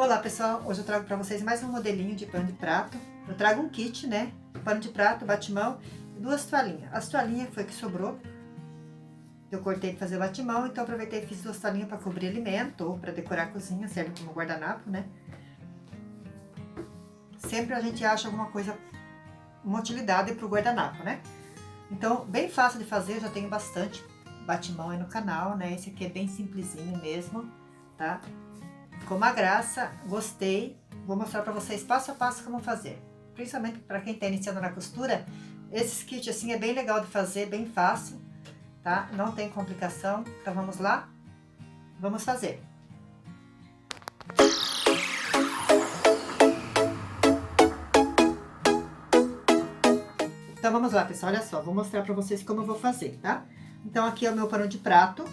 Olá pessoal, hoje eu trago para vocês mais um modelinho de pano de prato. Eu trago um kit, né? Pano de prato, batimão e duas toalhinhas. As toalhinhas foi que sobrou. Eu cortei para fazer o batimão, então aproveitei e fiz duas toalhinhas para cobrir alimento ou para decorar a cozinha, serve como guardanapo, né? Sempre a gente acha alguma coisa, uma utilidade para o guardanapo, né? Então, bem fácil de fazer, eu já tenho bastante batimão aí no canal, né? Esse aqui é bem simplesinho mesmo, tá? Ficou uma graça, gostei. Vou mostrar para vocês passo a passo como fazer. Principalmente para quem está iniciando na costura, esses kits assim é bem legal de fazer, bem fácil, tá? Não tem complicação. Então vamos lá? Vamos fazer. Então vamos lá, pessoal, olha só, vou mostrar para vocês como eu vou fazer, tá? Então aqui é o meu pano de prato.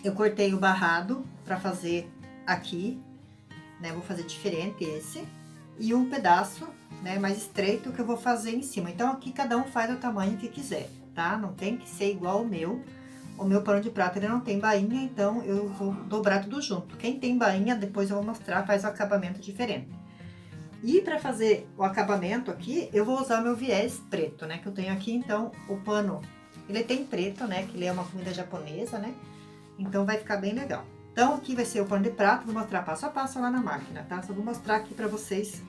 Eu cortei o barrado para fazer aqui, né? Vou fazer diferente esse. E um pedaço, né, mais estreito que eu vou fazer em cima. Então, aqui cada um faz o tamanho que quiser, tá? Não tem que ser igual ao meu. O meu pano de prato, ele não tem bainha, então eu vou dobrar tudo junto. Quem tem bainha, depois eu vou mostrar, faz o acabamento diferente. E para fazer o acabamento aqui, eu vou usar o meu viés preto, né, que eu tenho aqui. Então, o pano, ele tem preto, né, que ele é uma comida japonesa, né? Então, vai ficar bem legal. Então, aqui vai ser o pano de prato, vou mostrar passo a passo lá na máquina, tá? Só vou mostrar aqui pra vocês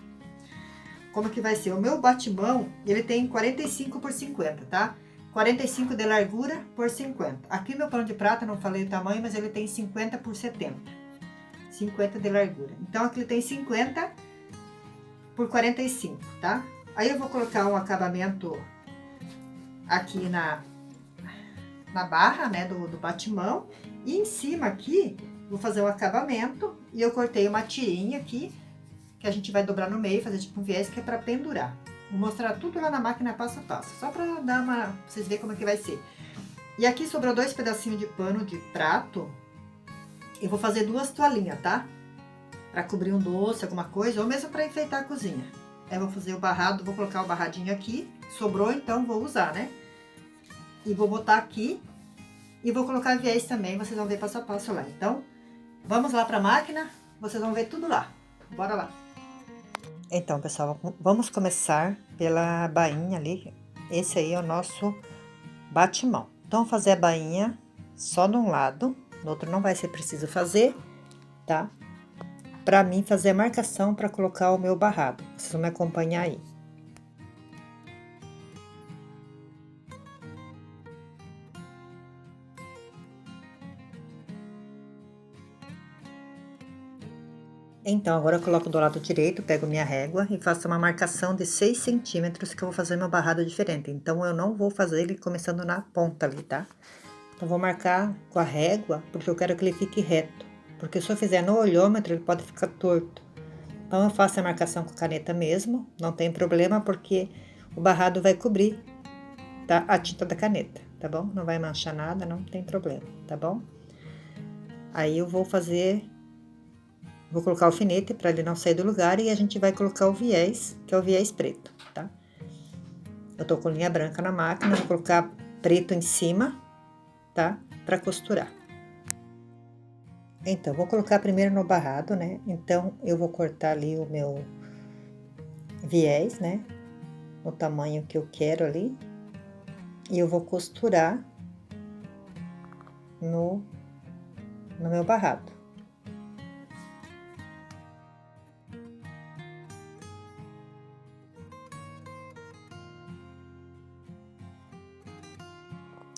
como que vai ser. O meu batimão, ele tem 45 por 50, tá? 45 de largura por 50. Aqui meu pano de prata, não falei o tamanho, mas ele tem 50 por 70. 50 de largura. Então, aqui ele tem 50 por 45, tá? Aí eu vou colocar um acabamento aqui na barra, né, do batimão. E em cima aqui, vou fazer o acabamento. E eu cortei uma tirinha aqui, que a gente vai dobrar no meio, fazer tipo um viés, que é pra pendurar. Vou mostrar tudo lá na máquina passo a passo, só pra dar uma, pra vocês verem como é que vai ser. E aqui sobrou dois pedacinhos de pano de prato. Eu vou fazer duas toalhinhas, tá? Pra cobrir um doce, alguma coisa, ou mesmo pra enfeitar a cozinha. Aí eu vou fazer o barrado, vou colocar o barradinho aqui. Sobrou, então vou usar, né? E vou botar aqui. E vou colocar viés também, vocês vão ver passo a passo lá. Então, vamos lá pra máquina, vocês vão ver tudo lá. Bora lá! Então, pessoal, vamos começar pela bainha ali. Esse aí é o nosso batimão. Então, vou fazer a bainha só de um lado, no outro não vai ser preciso fazer, tá? Pra mim fazer a marcação para colocar o meu barrado. Vocês vão me acompanhar aí. Então, agora eu coloco do lado direito, pego minha régua e faço uma marcação de 6 centímetros, que eu vou fazer meu barrado diferente. Então, eu não vou fazer ele começando na ponta ali, tá? Então, vou marcar com a régua, porque eu quero que ele fique reto. Porque se eu fizer no olhômetro, ele pode ficar torto. Então, eu faço a marcação com caneta mesmo, não tem problema, porque o barrado vai cobrir, tá? A tinta da caneta, tá bom? Não vai manchar nada, não tem problema, tá bom? Aí, eu vou fazer... Vou colocar o alfinete para ele não sair do lugar e a gente vai colocar o viés, que é o viés preto, tá? Eu tô com linha branca na máquina, vou colocar preto em cima, tá? Pra costurar. Então, vou colocar primeiro no barrado, né? Então, eu vou cortar ali o meu viés, né? No tamanho que eu quero ali. E eu vou costurar no meu barrado.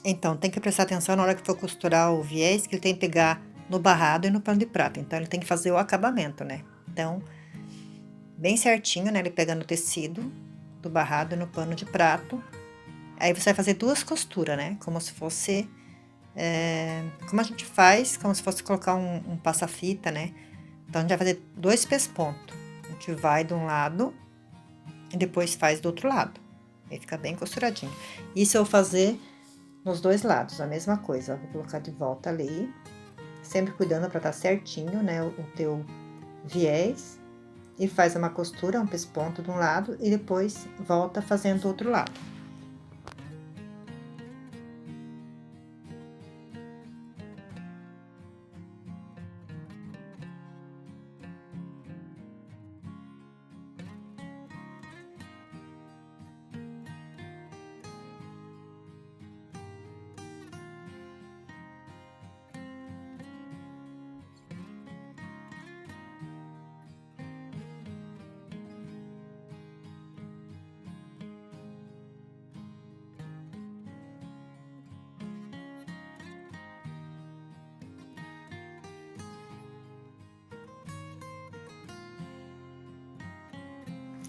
Então, tem que prestar atenção na hora que for costurar o viés, que ele tem que pegar no barrado e no pano de prata. Então, ele tem que fazer o acabamento, né? Então, bem certinho, né? Ele pega no tecido do barrado e no pano de prato. Aí, você vai fazer duas costuras, né? Como se fosse... como a gente faz, como se fosse colocar um passa-fita, né? Então, a gente vai fazer dois pespontos. A gente vai de um lado e depois faz do outro lado. Aí, fica bem costuradinho. Isso eu vou fazer... nos dois lados, a mesma coisa. Vou colocar de volta ali, sempre cuidando para estar certinho, né, o teu viés. E faz uma costura, um pesponto de um lado e depois volta fazendo do outro lado.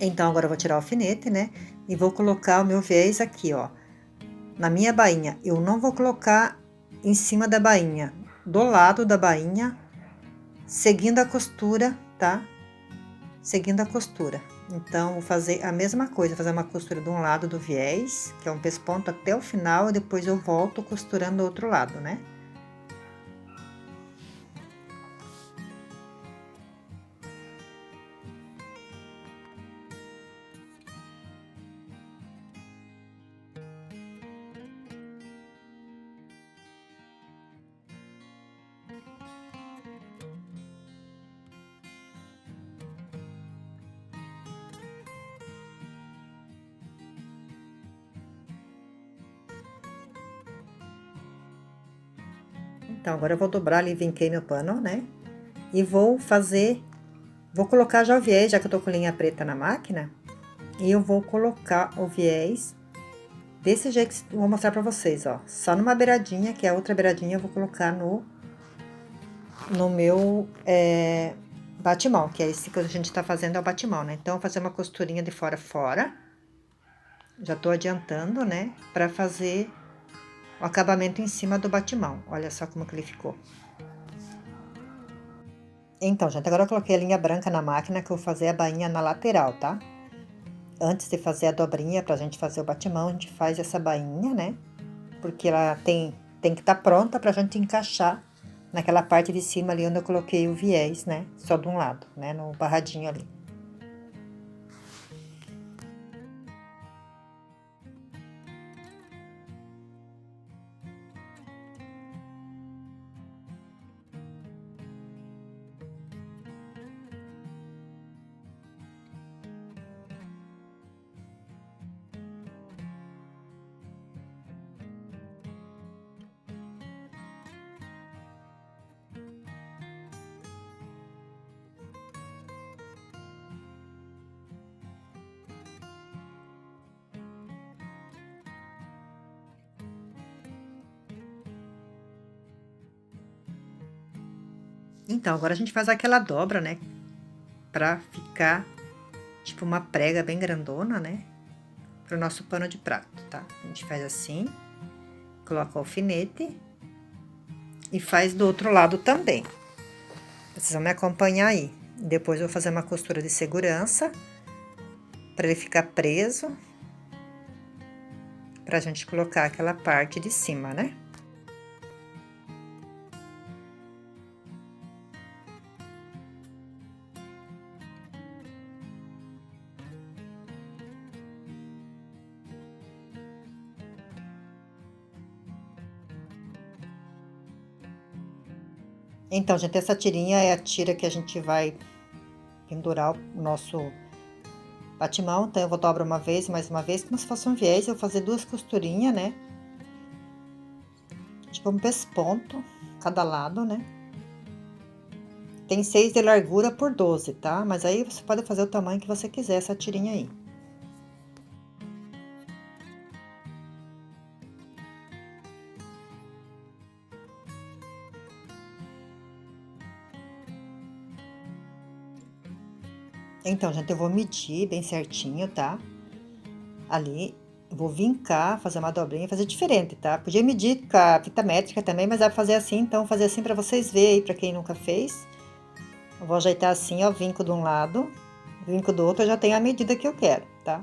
Então, agora eu vou tirar o alfinete, né? E vou colocar o meu viés aqui, ó. Na minha bainha. Eu não vou colocar em cima da bainha. Do lado da bainha, seguindo a costura, tá? Seguindo a costura. Então, vou fazer a mesma coisa. Fazer uma costura de um lado do viés, que é um pesponto, até o final. E depois eu volto costurando o outro lado, né? Então, agora eu vou dobrar ali, vinquei meu pano, né? E vou colocar já o viés, já que eu tô com linha preta na máquina. E eu vou colocar o viés desse jeito que eu vou mostrar pra vocês, ó. Só numa beiradinha, que a outra beiradinha eu vou colocar no meu batimão, que é esse que a gente tá fazendo, é o batimão, né? Então, eu vou fazer uma costurinha de fora a fora. Já tô adiantando, né? Pra fazer o acabamento em cima do batimão. Olha só como que ele ficou. Então, gente, agora eu coloquei a linha branca na máquina, que eu vou fazer a bainha na lateral, tá? Antes de fazer a dobrinha, pra gente fazer o batimão, a gente faz essa bainha, né? Porque ela tem que estar pronta pra gente encaixar naquela parte de cima ali onde eu coloquei o viés, né? Só de um lado, né? No barradinho ali. Então, agora a gente faz aquela dobra, né? Pra ficar tipo uma prega bem grandona, né? Pro nosso pano de prato, tá? A gente faz assim, coloca o alfinete e faz do outro lado também. Vocês vão me acompanhar aí. Depois eu vou fazer uma costura de segurança para ele ficar preso, pra gente colocar aquela parte de cima, né? Então, gente, essa tirinha é a tira que a gente vai pendurar o nosso batimão. Então, eu vou dobrar uma vez, mais uma vez, como se fosse um viés. Eu vou fazer duas costurinhas, né? Tipo um pesponto, cada lado, né? Tem 6 de largura por 12, tá? Mas aí você pode fazer o tamanho que você quiser, essa tirinha aí. Então, gente, eu vou medir bem certinho, tá? Ali, eu vou vincar, fazer uma dobrinha, fazer diferente, tá? Podia medir com a fita métrica também, mas dá pra fazer assim, então, fazer assim pra vocês verem aí, pra quem nunca fez. Eu vou ajeitar assim, ó, vinco de um lado, vinco do outro, eu já tenho a medida que eu quero, tá?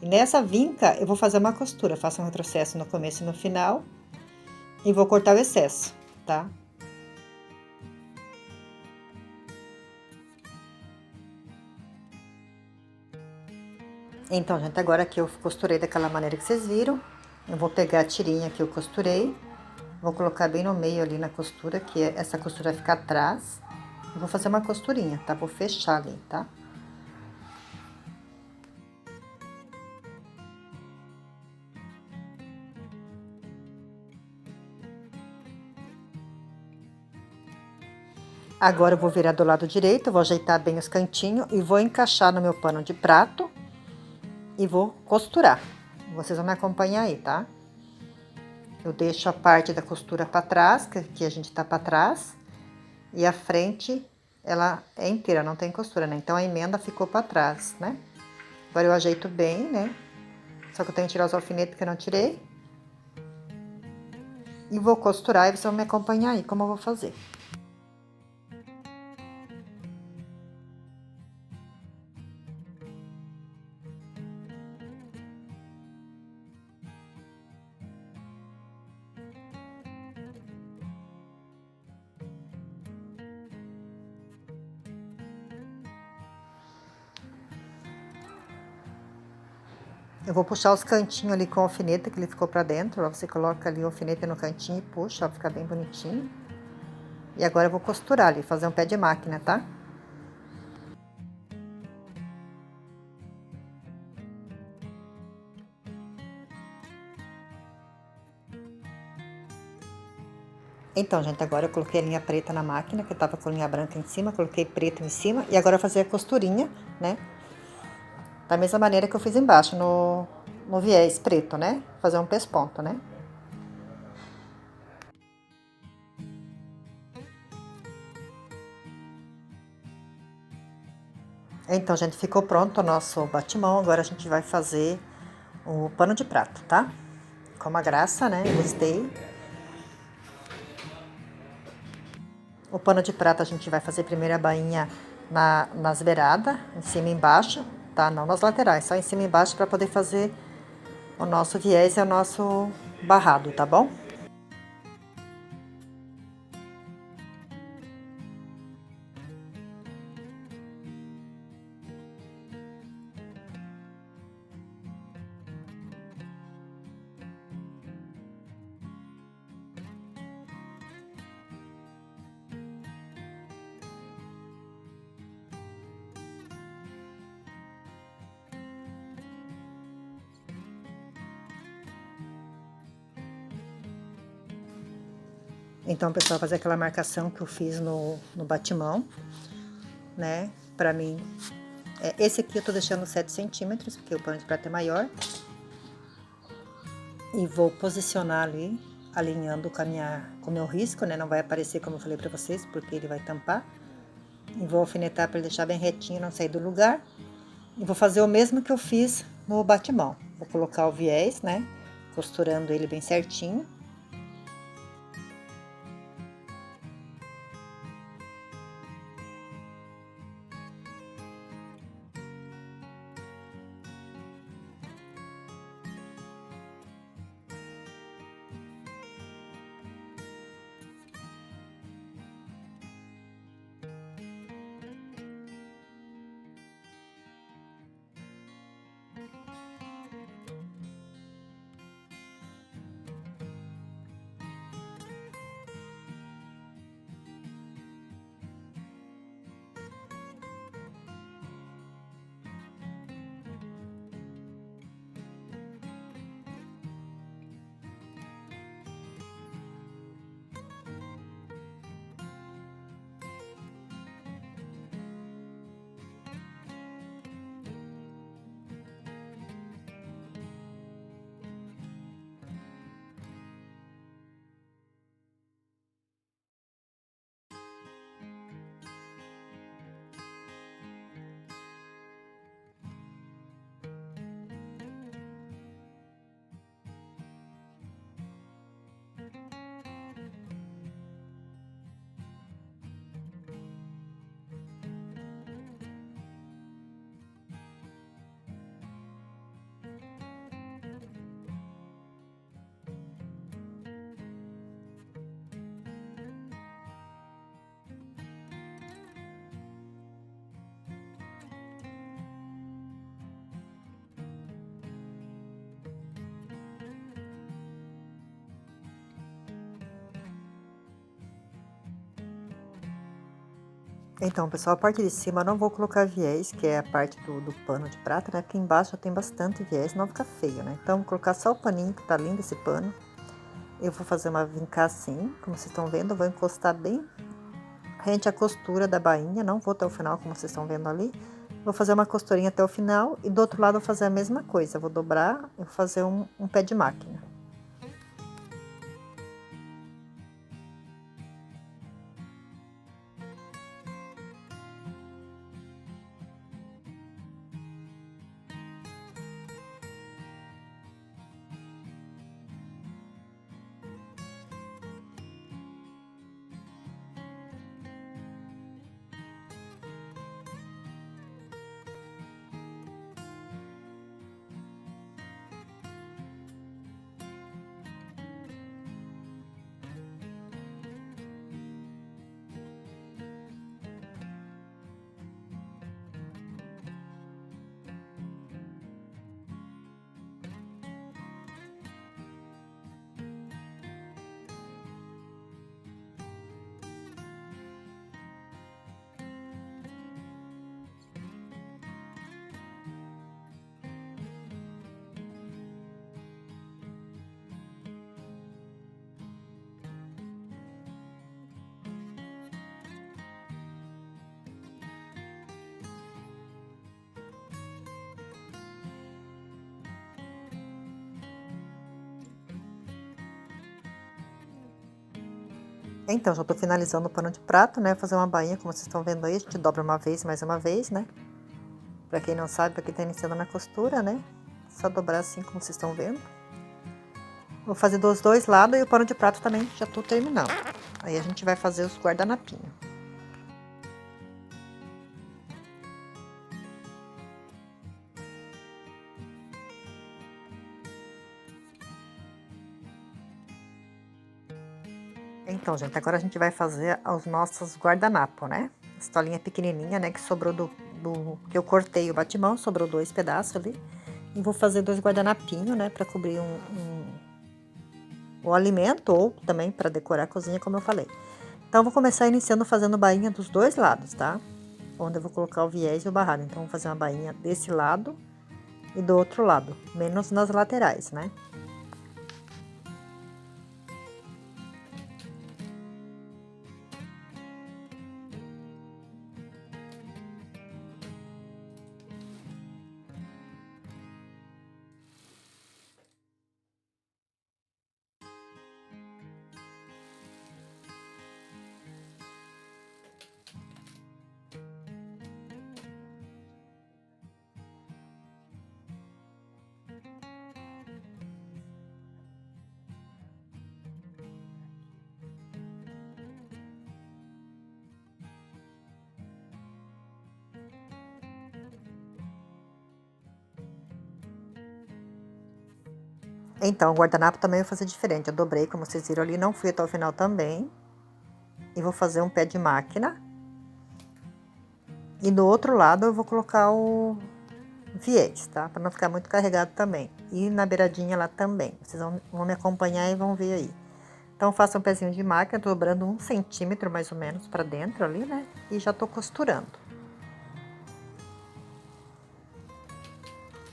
E nessa vinca, eu vou fazer uma costura, faço um retrocesso no começo e no final, e vou cortar o excesso, tá? Então, gente, agora que eu costurei daquela maneira que vocês viram, eu vou pegar a tirinha que eu costurei, vou colocar bem no meio ali na costura, que essa costura vai ficar atrás. E vou fazer uma costurinha, tá? Vou fechar ali, tá? Agora eu vou virar do lado direito, vou ajeitar bem os cantinhos e vou encaixar no meu pano de prato e vou costurar. Vocês vão me acompanhar aí, tá? Eu deixo a parte da costura pra trás, que a gente tá pra trás, e a frente, ela é inteira, não tem costura, né? Então, a emenda ficou pra trás, né? Agora eu ajeito bem, né? Só que eu tenho que tirar os alfinetes que eu não tirei. E vou costurar e vocês vão me acompanhar aí como eu vou fazer. Eu vou puxar os cantinhos ali com o alfinete que ele ficou pra dentro. Ó, você coloca ali o alfinete no cantinho e puxa, ó, fica bem bonitinho. E agora eu vou costurar ali, fazer um pé de máquina, tá? Então, gente, agora eu coloquei a linha preta na máquina, que eu tava com a linha branca em cima, coloquei preto em cima. E agora eu vou fazer a costurinha, né? Da mesma maneira que eu fiz embaixo, no viés preto, né? Fazer um pesponto, né? Então, gente, ficou pronto o nosso batimão. Agora a gente vai fazer o pano de prato, tá? Com uma graça, né? Gostei. O pano de prato a gente vai fazer primeiro a bainha nas beiradas, em cima e embaixo, tá? Não nas laterais, só em cima e embaixo para poder fazer o nosso viés e o nosso barrado, tá bom? Então, pessoal, fazer aquela marcação que eu fiz no batimão, né? Pra mim, esse aqui eu tô deixando 7 centímetros, porque o pano de prato é maior. E vou posicionar ali, alinhando com o meu risco, né? Não vai aparecer como eu falei pra vocês, porque ele vai tampar. E vou alfinetar pra ele deixar bem retinho, não sair do lugar. E vou fazer o mesmo que eu fiz no batimão. Vou colocar o viés, né? Costurando ele bem certinho. Então, pessoal, a parte de cima eu não vou colocar viés, que é a parte do pano de prata, né? Porque embaixo tem bastante viés, não fica feio, né? Então, vou colocar só o paninho, que tá lindo esse pano. Eu vou fazer uma vincar assim, como vocês estão vendo, eu vou encostar bem rente à costura da bainha, não vou até o final, como vocês estão vendo ali. Vou fazer uma costurinha até o final e do outro lado eu vou fazer a mesma coisa. Eu vou dobrar e vou fazer um pé de máquina. Então, já tô finalizando o pano de prato, né? Vou fazer uma bainha, como vocês estão vendo aí. A gente dobra uma vez, mais uma vez, né? Pra quem não sabe, pra quem tá iniciando na costura, né? Só dobrar assim, como vocês estão vendo. Vou fazer dos dois lados e o pano de prato também já tô terminando. Aí a gente vai fazer os guardanapinhos. Então, gente, agora a gente vai fazer os nossos guardanapos, né? Estolinha pequenininha, né? Que sobrou que eu cortei o batimão, sobrou 2 pedaços ali. E vou fazer 2 guardanapinhos, né? Pra cobrir o alimento ou também para decorar a cozinha, como eu falei. Então, eu vou começar iniciando fazendo bainha dos dois lados, tá? Onde eu vou colocar o viés e o barrado. Então, vou fazer uma bainha desse lado e do outro lado, menos nas laterais, né? Então, o guardanapo também eu vou fazer diferente. Eu dobrei, como vocês viram ali, não fui até o final também. E vou fazer um pé de máquina. E do outro lado eu vou colocar o viés, tá? Pra não ficar muito carregado também. E na beiradinha lá também. Vocês vão me acompanhar e vão ver aí. Então, faço um pezinho de máquina, tô dobrando 1 centímetro mais ou menos pra dentro ali, né? E já tô costurando.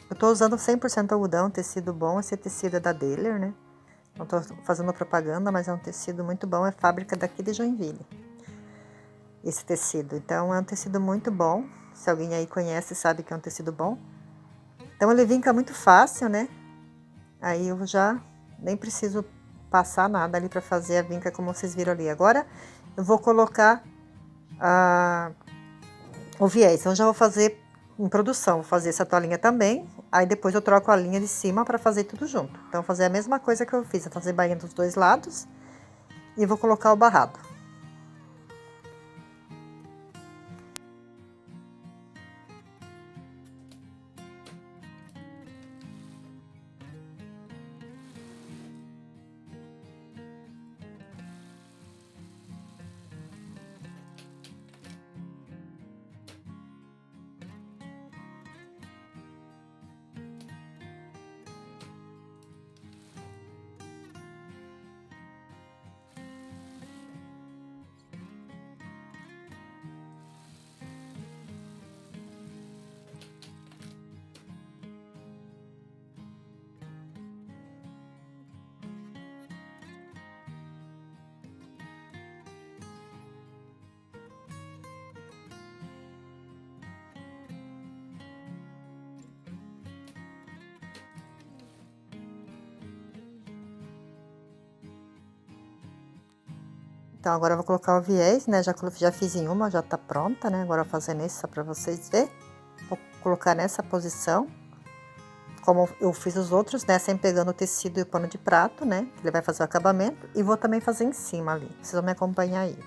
Eu tô usando 100% algodão, tecido bom. Esse tecido é da Dahler, né? Não tô fazendo propaganda, mas é um tecido muito bom. É fábrica daqui de Joinville. Esse tecido. Então, é um tecido muito bom. Se alguém aí conhece, sabe que é um tecido bom. Então, ele vinca muito fácil, né? Aí eu já nem preciso passar nada ali pra fazer a vinca, como vocês viram ali. Agora, eu vou colocar o viés. Então, já vou fazer em produção. Vou fazer essa toalhinha também. Aí, depois eu troco a linha de cima pra fazer tudo junto. Então, vou fazer a mesma coisa que eu fiz. Vou fazer bainha dos dois lados. E vou colocar o barrado. Então, agora eu vou colocar o viés, né? Já fiz em uma, já tá pronta, né? Agora eu vou fazer nesse, só pra vocês verem. Vou colocar nessa posição, como eu fiz os outros, né? Sempre pegando o tecido e o pano de prato, né? Ele vai fazer o acabamento. E vou também fazer em cima ali. Vocês vão me acompanhar aí.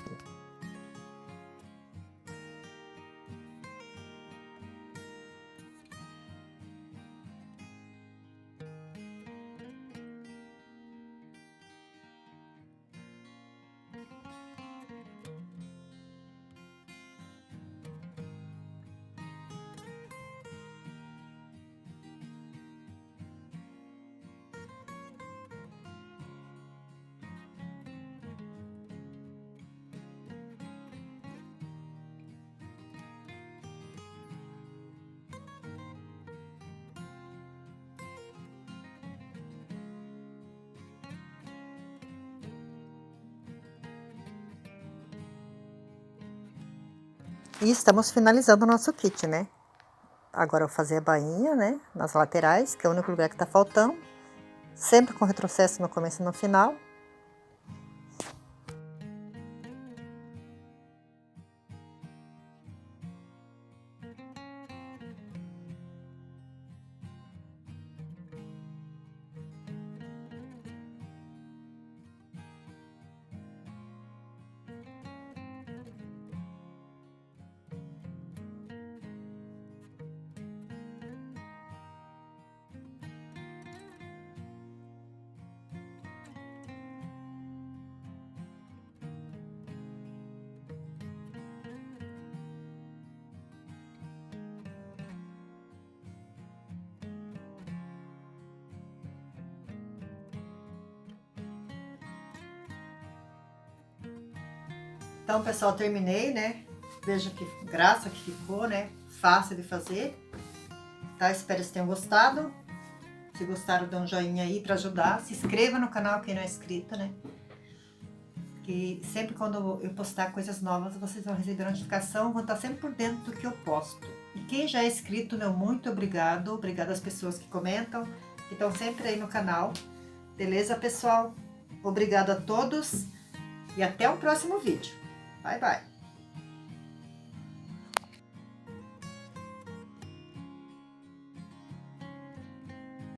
E estamos finalizando o nosso kit, né? Agora eu vou fazer a bainha, né? Nas laterais, que é o único lugar que tá faltando. Sempre com retrocesso no começo e no final. Então, pessoal, terminei, né? Veja que graça que ficou, né? Fácil de fazer. Tá? Espero que vocês tenham gostado. Se gostaram, dê um joinha aí pra ajudar. Se inscreva no canal quem não é inscrito, né? Que sempre quando eu postar coisas novas, vocês vão receber notificação, vão estar sempre por dentro do que eu posto. E quem já é inscrito, meu muito obrigado. Obrigado às pessoas que comentam, que estão sempre aí no canal. Beleza, pessoal? Obrigado a todos e até o próximo vídeo. Bye, bye!